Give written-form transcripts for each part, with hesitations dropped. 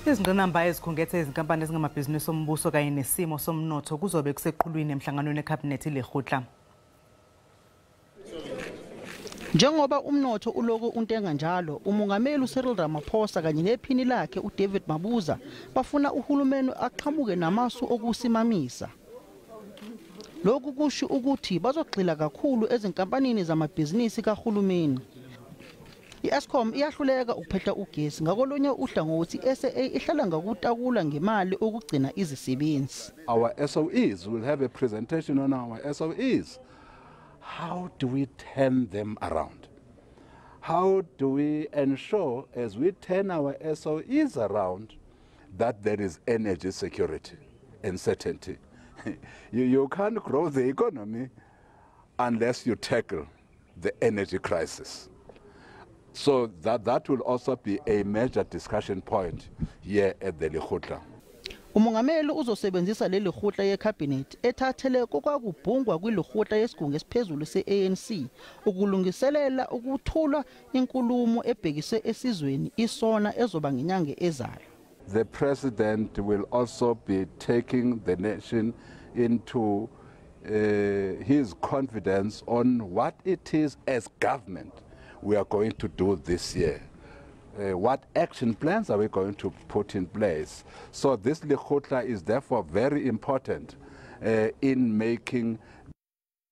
Izingqinamba ezikhungethe ezinkampani ezingamabhizinisi ombuso kanye nesimo somnotho kuzobe kuseqhulwini emhlanganweni weKhabhinethi iLekgotla. Njengoba umnotho uloku untenga njalo, umongameli uCyril Ramaphosa kanye nephini lakhe uDavid Mabuza bafuna uhulumeni aqhamuke namasu okusimamisa. Lokhu kusho ukuthi bazogxila kakhulu ezinkampanini zamabhizinisi kahulumeni. Eskom iyahluleka ukuphetha ugesi ngakolunye uhlangothi iSAA ihlala ngakutakula ngemali ukugcina izisebenzi. Our SOEs will have a presentation on our SOEs. How do we turn them around? How do we ensure as we turn our SOEs around that there is energy security and certainty? You can't grow the economy unless you tackle the energy crisis. So that will also be a major discussion point here at the Lekgotla. Umongameli uzosebenzisa leli lekgotla yeKhabhinethi ethathele kokubhungwa kwilekgotla yesigungu esiphezulu seANC ukulungiselela ukuthula inkulumo ebhekise esizweni isona ezoba ngenyanga ezayo. The president will also be taking the nation into his confidence on what it is as government we are going to do this year. What action plans are we going to put in place? So this Lekgotla is therefore very important in making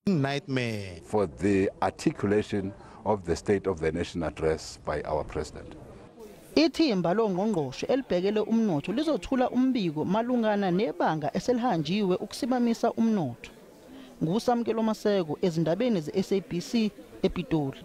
nightmare for the articulation of the State of the Nation address by our president. Ithimba longqongqoshe elibhekele umnotho lizothula umbiko malungana nebanga eselihanjiwe ukusimamisa umnotho. Ngusamkelo Maseko ezindabeni zeSABC ePitoli.